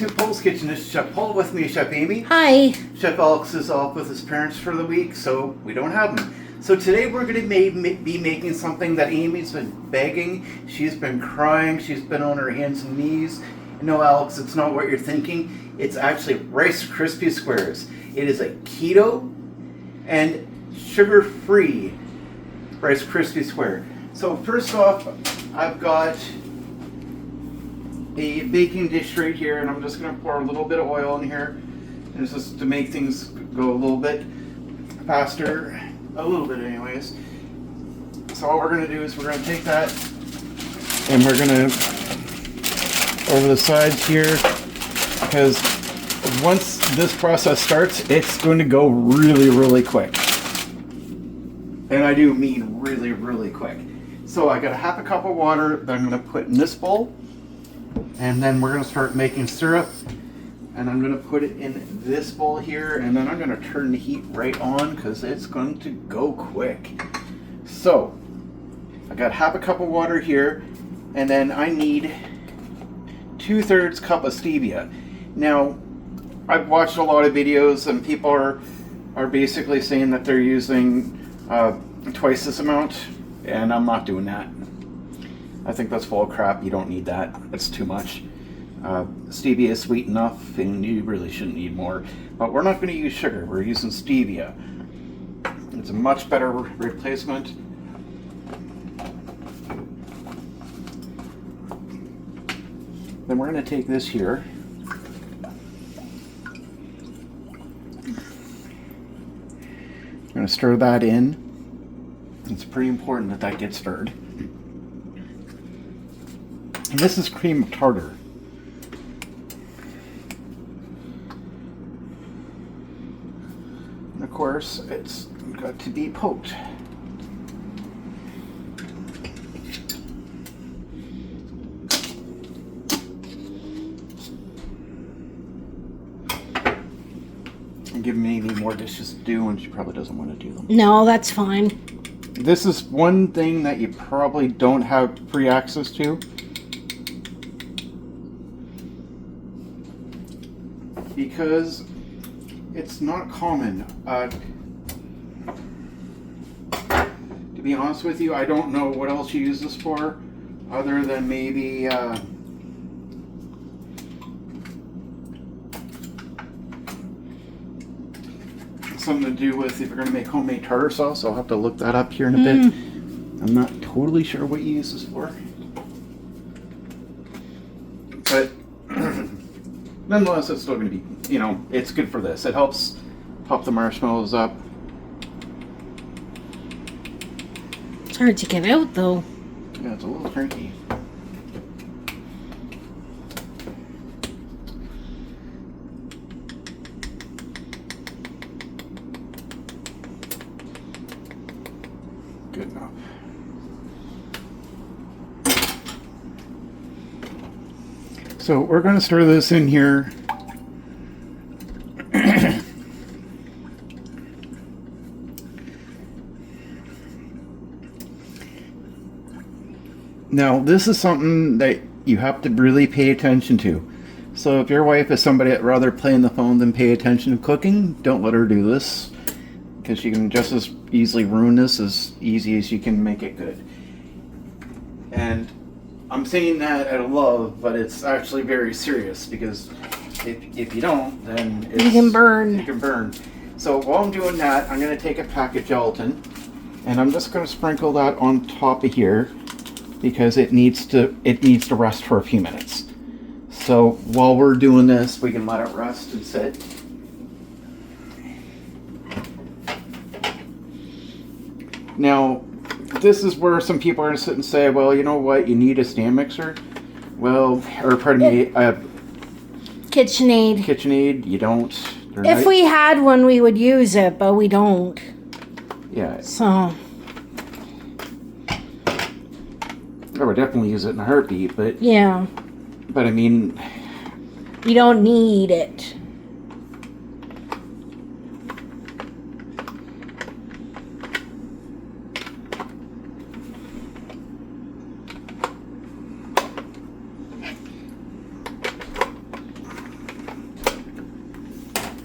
to Poul's Kitchen. This is Chef Poul. With me is Chef Amy. Hi. Chef Alex is off with his parents for the week, so we don't have him. So today we're going to be making something that Amy's been begging. She's been crying. She's been on her hands and knees. No, Alex, it's not what you're thinking. It's actually Rice Krispy Squares. It is a keto and sugar-free Rice Krispy Square. So first off, I've got a baking dish right here, and I'm just going to pour a little bit of oil in here. And it's just to make things go a little bit faster, a little bit anyways. So all we're going to do is we're going to take that and we're going to over the sides here, because once this process starts, it's going to go really, really quick. And I do mean really, really quick. So I got a half a cup of water that I'm going to put in this bowl. And then we're going to start making syrup, and I'm going to put it in this bowl here, and then I'm going to turn the heat right on because it's going to go quick. So I got half a cup of water here, and then I need 2/3 cup of stevia. Now, I've watched a lot of videos, and people are basically saying that they're using twice this amount, and I'm not doing that. I think that's full of crap. You don't need that. It's too much. Stevia is sweet enough, and you really shouldn't need more. But we're not going to use sugar. We're using stevia. It's a much better replacement. Then we're going to take this here. I'm going to stir that in. It's pretty important that that gets stirred. And this is cream tartar. And of course, it's got to be poked. And give Amy more dishes to do, and she probably doesn't want to do them. No, that's fine. This is one thing that you probably don't have free access to. Because it's not common. To be honest with you, I don't know what else you use this for, other than maybe something to do with if you're going to make homemade tartar sauce. I'll have to look that up here in a bit. I'm not totally sure what you use this for. But nonetheless, it's still going to be, it's good for this. It helps pop the marshmallows up. It's hard to get out, though. Yeah, it's a little tricky. Good enough. So we're going to stir this in here. Now, this is something that you have to really pay attention to. So if your wife is somebody that rather play on the phone than pay attention to cooking, don't let her do this, because she can just as easily ruin this as easy as you can make it good. And I'm saying that out of love, but it's actually very serious, because if you don't, then You can burn. You can burn. So while I'm doing that, I'm going to take a pack of gelatin, and I'm just going to sprinkle that on top of here, because it needs to rest for a few minutes. So while we're doing this, we can let it rest and sit. Now, this is where some people are going to sit and say, well, you know what, you need a stand mixer. Well, or pardon me, KitchenAid. KitchenAid, you don't. If we had one, we would use it, but we don't. Yeah. So I would definitely use it in a heartbeat, but yeah. But I mean, you don't need it.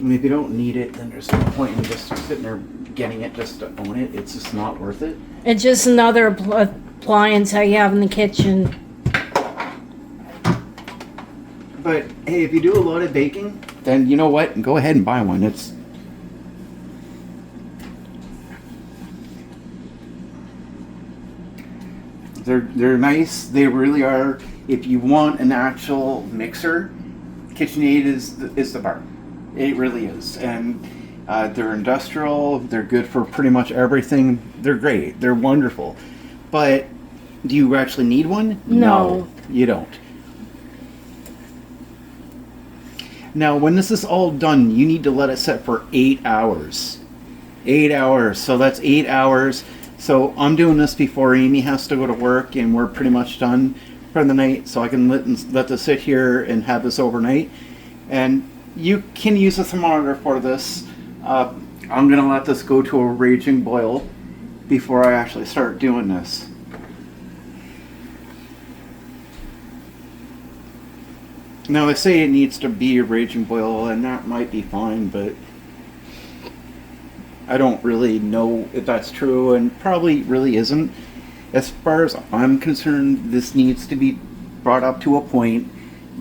And if you don't need it, then there's no point in just sitting there getting it just to own it. It's just not worth it. It's just another appliance that you have in the kitchen. But hey, if you do a lot of baking, then you know what? Go ahead and buy one. They're nice. They really are. If you want an actual mixer, KitchenAid is the bar. It really is. And they're industrial. They're good for pretty much everything. They're great. They're wonderful. But do you actually need one? No. You don't. Now, when this is all done, you need to let it set for 8 hours. 8 hours. So that's 8 hours. So I'm doing this before Amy has to go to work, and we're pretty much done for the night. So I can let this sit here and have this overnight. And you can use a thermometer for this. I'm going to let this go to a raging boil before I actually start doing this. Now, they say it needs to be a raging boil, and that might be fine, but I don't really know if that's true, and probably really isn't. As far as I'm concerned, this needs to be brought up to a point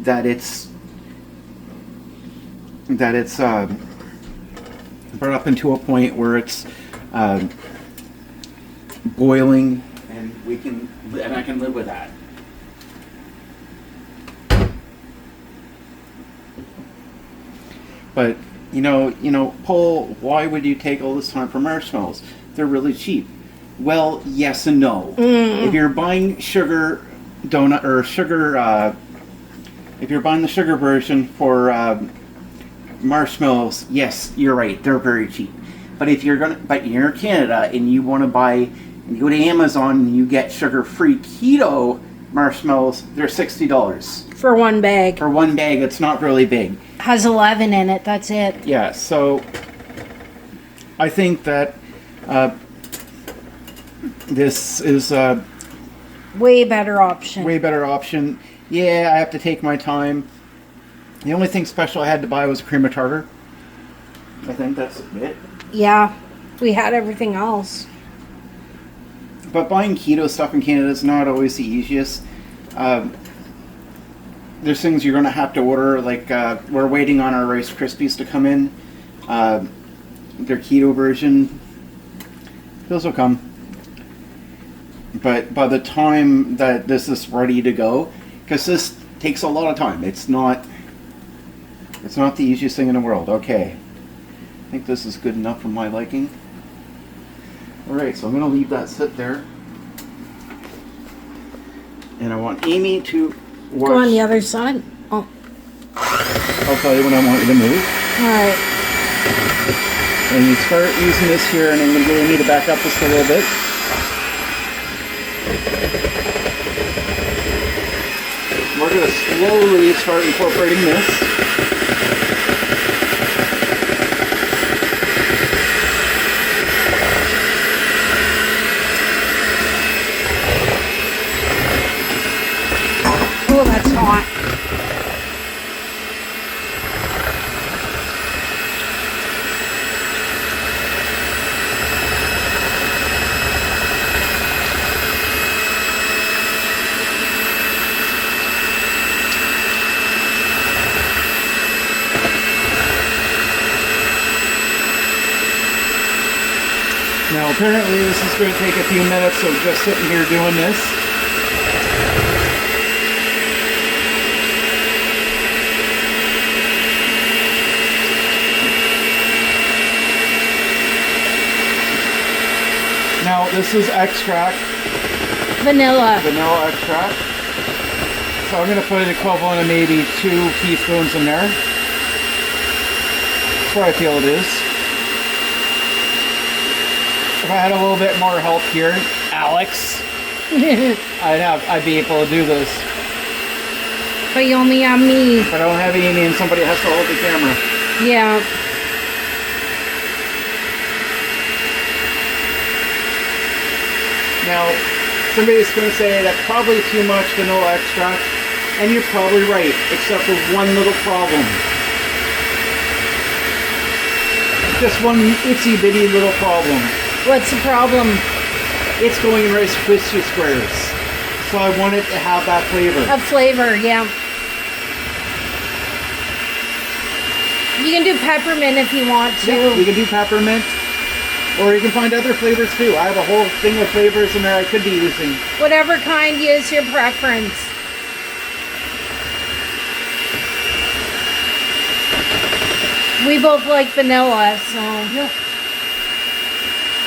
that it's brought up into a point where it's boiling, and I can live with that. But you know, Poul, why would you take all this time for marshmallows? They're really cheap. Well, yes and no. If you're buying sugar donut or sugar, if you're buying the sugar version for marshmallows, yes, you're right. They're very cheap. But if you're in Canada and you want to buy, and you go to Amazon and you get sugar-free keto marshmallows, they're $60 For one bag. for one bag. It's not really big. Has 11 in it, that's it. Yeah, so I think that this is a Way better option. way better option. Yeah, I have to take my time. The only thing special I had to buy was cream of tartar. I think that's it. Yeah, we had everything else. But buying keto stuff in Canada is not always the easiest. There's things you're going to have to order, like we're waiting on our Rice Krispies to come in. Their keto version. Those will come. But by the time that this is ready to go, because this takes a lot of time. It's not the easiest thing in the world. Okay. I think this is good enough for my liking. Alright, so I'm going to leave that sit there. And I want Amy to watch. Go on the other side. Oh, I'll tell you when I want you to move. alright. And you start using this here, and I'm going to get Amy to back up just a little bit. We're going to slowly start incorporating this. Oh, that's hot. Now apparently this is going to take a few minutes of just sitting here doing this. Now this is extract, Vanilla. vanilla extract. So I'm going to put an equivalent of maybe 2 teaspoons in there. That's what I feel it is. If I had a little bit more help here, Alex, I'd be able to do this. But you only have me. But I don't have Amy and somebody has to hold the camera. Yeah. Now, somebody's going to say that's probably too much vanilla extract, and you're probably right, except for one little problem. just one itsy bitty little problem. What's the problem? It's going in Rice Krispy squares. So I want it to have that flavor. A flavor, yeah. You can do peppermint if you want to. Yeah, you can do peppermint. Or you can find other flavors too. I have a whole thing of flavors in there I could be using. Whatever kind is your preference. We both like vanilla, so. Yeah.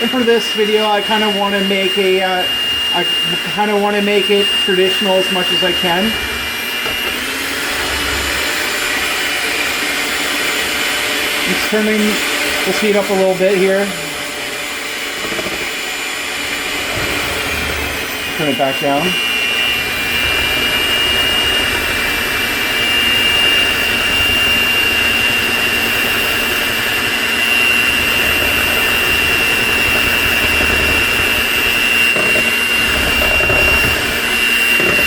And for this video, I kind of want to make it traditional as much as I can. Just turning the speed up a little bit here. Turn it back down.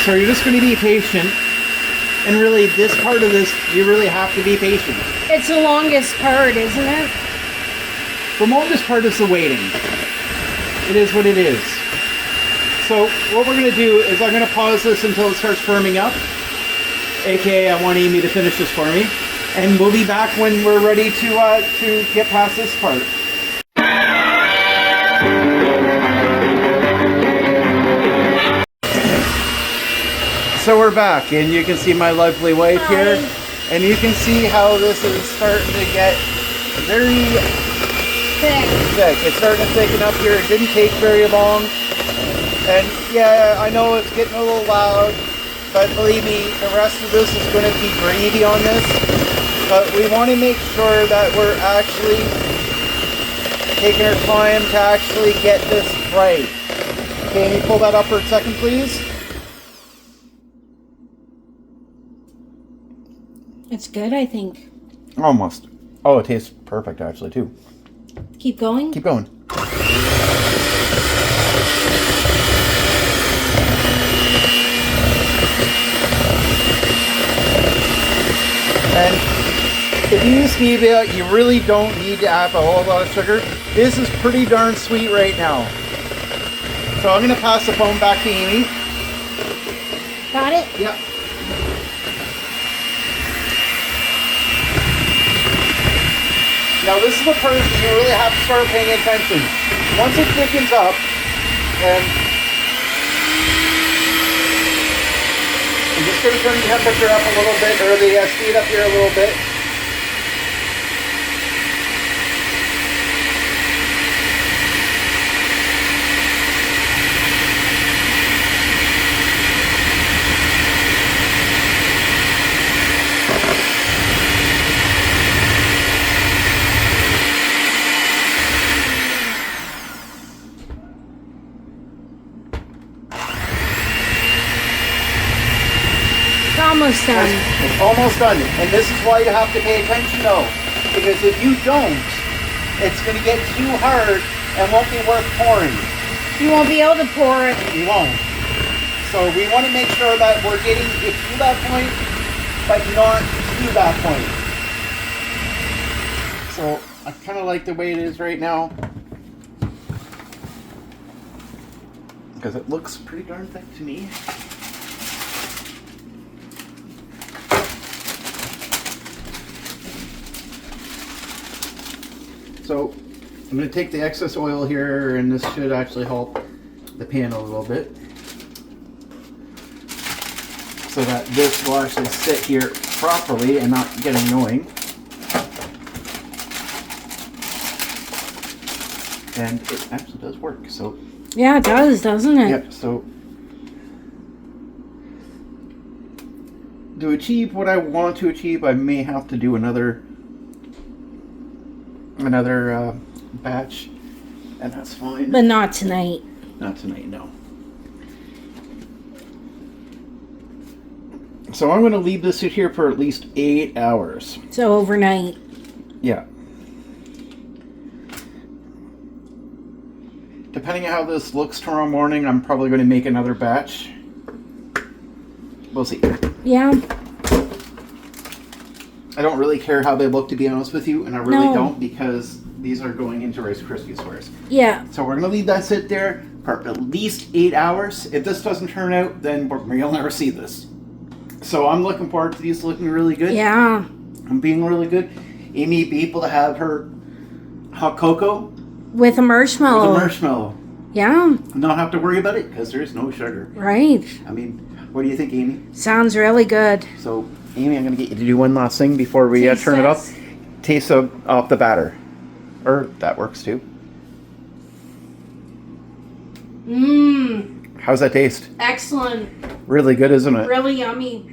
So you're just going to be patient. And really, this part of this, you really have to be patient. It's the longest part, isn't it? The longest part is the waiting. It is what it is. So what we're going to do is I'm going to pause this until it starts firming up. AKA, I want Amy to finish this for me. And we'll be back when we're ready to get past this part. So we're back, and you can see my lovely wife here, and you can see how this is starting to get very thick. It's starting to thicken up here. It didn't take very long, and yeah, I know it's getting a little loud, but believe me, the rest of this is going to be gravy on this. But we want to make sure that we're actually taking our time to actually get this right. Can you pull that up for a second, please? It's good, I think. Almost. Oh, it tastes perfect, actually, too. Keep going? Keep going. And if you use stevia, you really don't need to add a whole lot of sugar. This is pretty darn sweet right now. So I'm going to pass the phone back to Amy. Got it? Yep. Now this is the part that you really have to start paying attention. Once it thickens up, and I'm just going to turn the temperature up a little bit, or the speed up here a little bit. Almost done. It's almost done. And this is why you have to pay attention though. Because if you don't, it's going to get too hard and won't be worth pouring. You won't be able to pour it. You won't. So we want to make sure that we're getting it to that point, but not to that point. So I kind of like the way it is right now. Because it looks pretty darn thick to me. So I'm going to take the excess oil here, and this should actually help the pan a little bit, so that this will actually sit here properly and not get annoying. And it actually does work. So yeah, it does, doesn't it? yep. So to achieve what I want to achieve, I may have to do another batch, and that's fine. But not tonight. Not tonight, no. So I'm going to leave this sit here for at least 8 hours. So overnight. Yeah. Depending on how this looks tomorrow morning, I'm probably going to make another batch. We'll see. Yeah. I don't really care how they look, to be honest with you, and I really No. don't, because These are going into Rice Krispie squares. Yeah. So we're going to leave that sit there for at least 8 hours. If this doesn't turn out, then you'll never see this. So I'm looking forward to these looking really good. Yeah. I'm being really good. Amy be able to have her hot cocoa With a marshmallow. with a marshmallow. Yeah. Not have to worry about it because there's no sugar. Right. I mean, what do you think, Amy? Sounds really good. So, Amy, I'm going to get you to do one last thing before we turn it off. Taste off the batter. Or that works too. Mmm. How's that taste? Excellent. Really good, isn't it? Really yummy.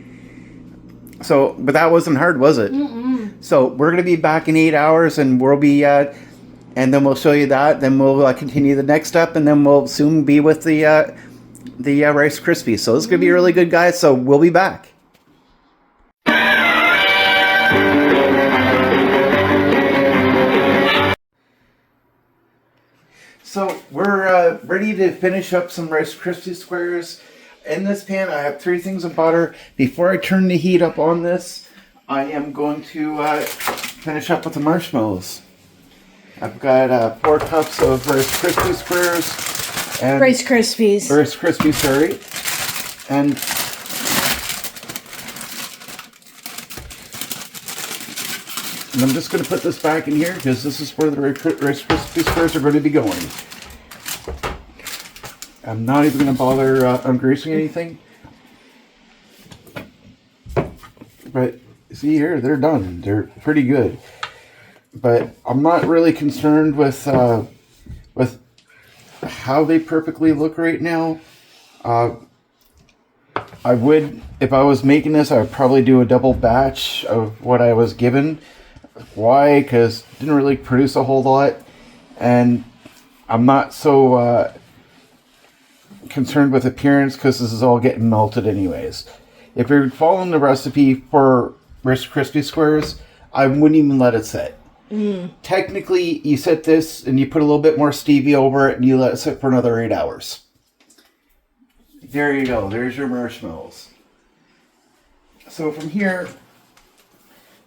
So, but that wasn't hard, was it? Mm-mm. So we're going to be back in 8 hours, and we'll be, and then we'll show you that. Then we'll continue the next step, and then we'll soon be with the Rice Krispies. So this is going to be really good, guys. So we'll be back. So we're ready to finish up some Rice Krispie squares. In this pan, I have 3 things of butter. Before I turn the heat up on this, I am going to finish up with the marshmallows. I've got 4 cups of Rice Krispie squares. And Rice Krispies. Rice Krispies, sorry. And I'm just going to put this back in here because this is where the Rice Krispie squares are going to be going. I'm not even going to bother ungreasing anything. But see here, they're done. They're pretty good. But I'm not really concerned with how they perfectly look right now. I would, if I was making this, I would probably do a double batch of what I was given. Why? Because it didn't really produce a whole lot. And I'm not so concerned with appearance because this is all getting melted anyways. If you're following the recipe for Rice Krispie squares, I wouldn't even let it sit. Technically, you set this and you put a little bit more stevia over it and you let it sit for another 8 hours. There you go. There's your marshmallows. So from here,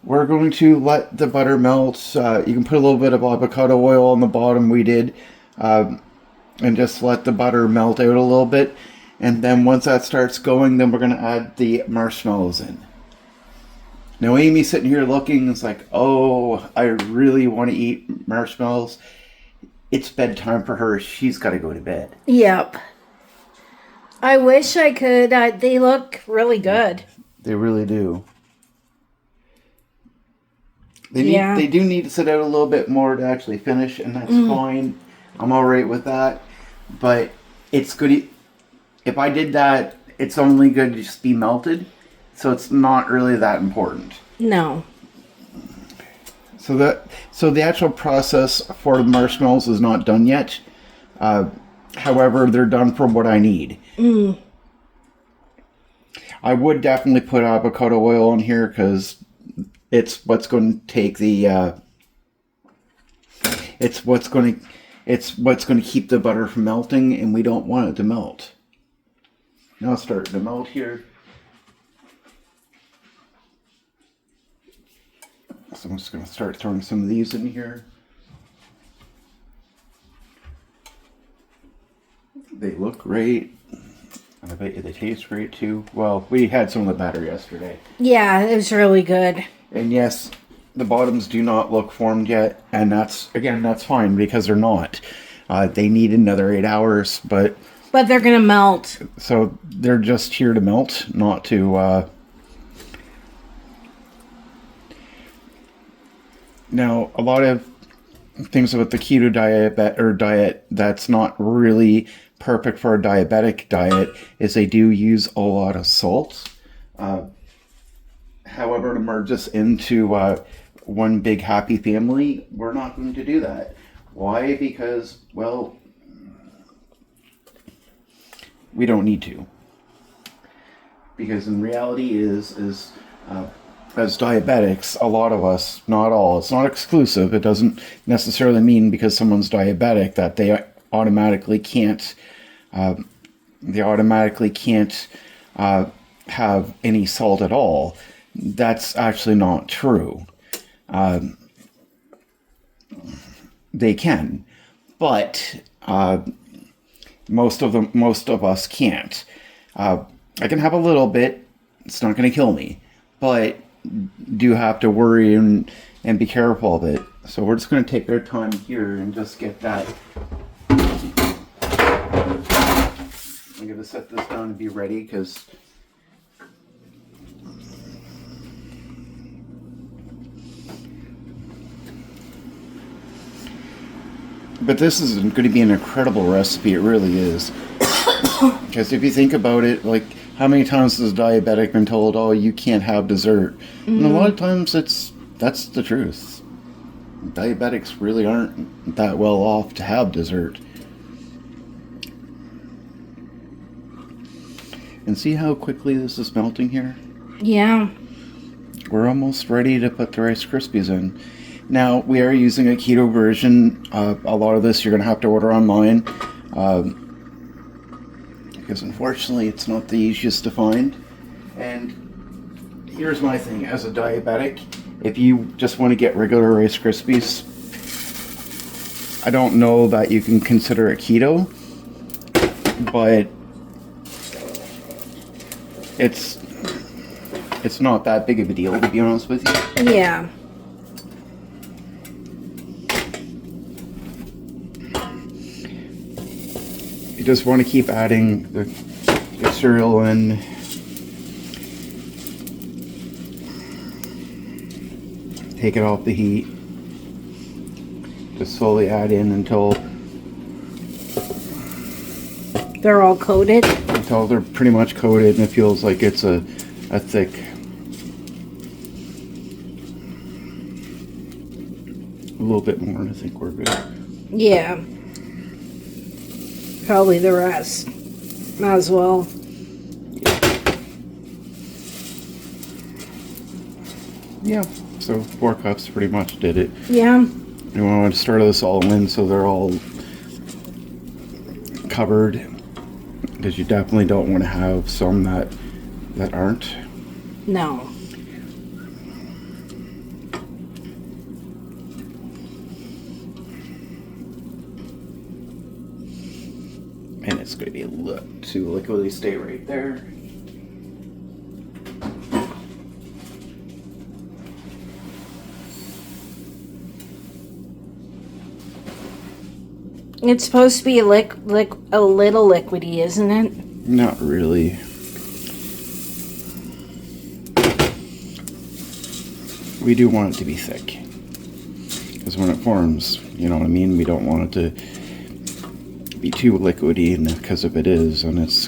we're going to let the butter melt. You can put a little bit of avocado oil on the bottom. We did. And just let the butter melt out a little bit. And then once that starts going, then we're going to add the marshmallows in. Now Amy's sitting here looking, it's like, oh, I really want to eat marshmallows. It's bedtime for her. She's got to go to bed. Yep. I wish I could. They look really good. They really do. They do need to sit out a little bit more to actually finish, and that's fine. I'm all right with that. But it's good. If I did that, it's only good to just be melted. So it's not really that important. No. So the actual process for the marshmallows is not done yet. However, they're done for what I need. I would definitely put avocado oil on here because it's what's going to take the it's what's going to keep the butter from melting, and we don't want it to melt. Now it's starting to melt here. So I'm just going to start throwing some of these in here. They look great. And I bet you they taste great too. Well, we had some of the batter yesterday. Yeah, it was really good. And yes, the bottoms do not look formed yet. And that's fine because they're not. They need another 8 hours, but they're going to melt. So they're just here to melt, not to... Now, a lot of things about the keto diet that's not really perfect for a diabetic diet is they do use a lot of salt. However, to merge us into one big happy family, we're not going to do that. Why? Because, well, we don't need to. Because in reality as diabetics, a lot of us, not all, it's not exclusive. It doesn't necessarily mean because someone's diabetic that they automatically can't have any salt at all. That's actually not true. they can, but most of us can't. I can have a little bit. It's not going to kill me, but do have to worry and be careful of it. So we're just going to take our time here and just get that. I'm going to set this down and be ready because but this is going to be an incredible recipe. It really is. Because if you think about it, like, how many times has a diabetic been told, oh, you can't have dessert? And a lot of times that's the truth. Diabetics really aren't that well off to have dessert. And see how quickly this is melting here? Yeah. We're almost ready to put the Rice Krispies in. Now, we are using a keto version. A lot of this you're going to have to order online. Because unfortunately, it's not the easiest to find. And here's my thing. As a diabetic, if you just want to get regular Rice Krispies, I don't know that you can consider it keto. But it's not that big of a deal, to be honest with you. Yeah. You just want to keep adding the cereal in. Take it off the heat. Just slowly add in until They're all coated? Until they're pretty much coated and it feels like it's a thick. A little bit more and I think we're good. Yeah. Probably the rest as well. Yeah. So 4 cups pretty much did it. Yeah. You want to stir this all in so they're all covered, because you definitely don't want to have some that aren't. No. And it's going to be a little too liquidy. Stay right there. It's supposed to be a little liquidy, isn't it? Not really. We do want it to be thick. Because when it forms, you know what I mean? We don't want it to be too liquidy, and because if it is, and it's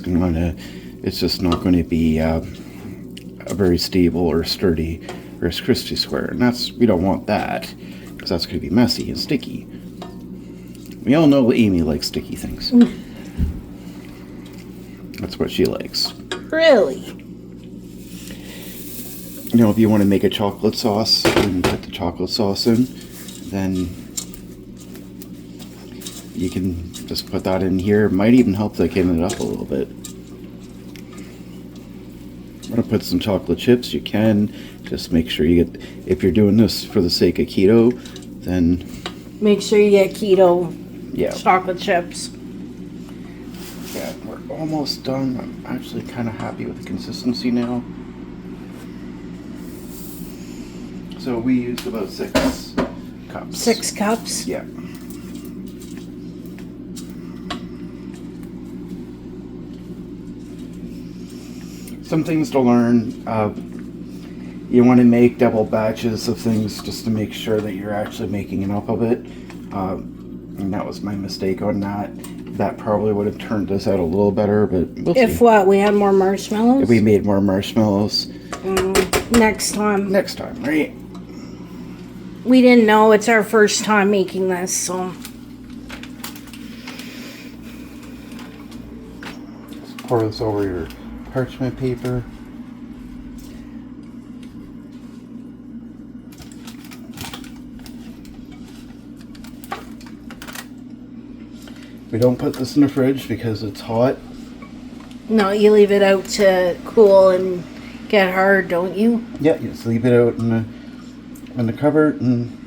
just not going to be a very stable or sturdy Rice Krispie square. And we don't want that, because that's going to be messy and sticky. We all know Amy likes sticky things. That's what she likes. Really? You know, if you want to make a chocolate sauce and put the chocolate sauce in, then you can just put that in here. It might even help thicken it up a little bit. Want to put some chocolate chips? You can. Just make sure you get, if you're doing this for the sake of keto, then make sure you get keto chocolate chips. Yeah, we're almost done. I'm actually kind of happy with the consistency now. So we used about 6 cups. 6 cups? Yeah. Some things to learn. You want to make double batches of things just to make sure that you're actually making enough of it. And that was my mistake on that. That probably would have turned this out a little better, but we'll see. If what? We had more marshmallows? If we made more marshmallows. Next time. Next time, right? We didn't know. It's our first time making this, so. Just pour this over your parchment paper. We don't put this in the fridge because it's hot. No, you leave it out to cool and get hard, don't you? Yeah, you just leave it out in the cupboard and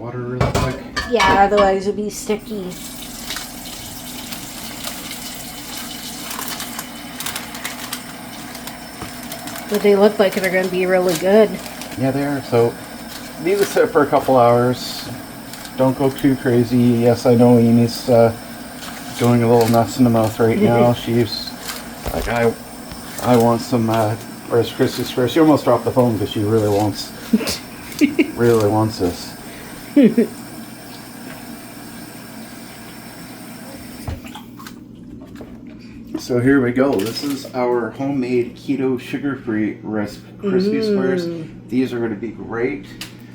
water really quick. Yeah, otherwise it'd be sticky. But they look like they're going to be really good. Yeah, they are. So leave it sit for a couple hours. Don't go too crazy. Yes, I know Amy's going a little nuts in the mouth right now. She's like, I want some Rice Krispies first. She almost dropped the phone because she really wants this. So here we go. This is our homemade keto sugar-free Rice Krispie squares. These are going to be great.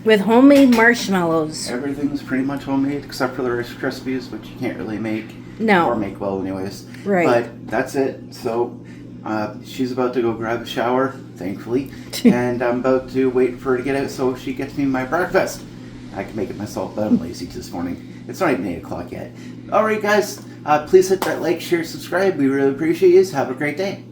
With homemade marshmallows. Everything's pretty much homemade except for the Rice Krispies, which you can't really make. No. Or make well anyways. Right. But that's it. So she's about to go grab a shower, thankfully. And I'm about to wait for her to get out so she gets me my breakfast. I can make it myself, but I'm lazy this morning. It's not even 8 o'clock yet. Alright guys, please hit that like, share, subscribe. We really appreciate you. Have a great day.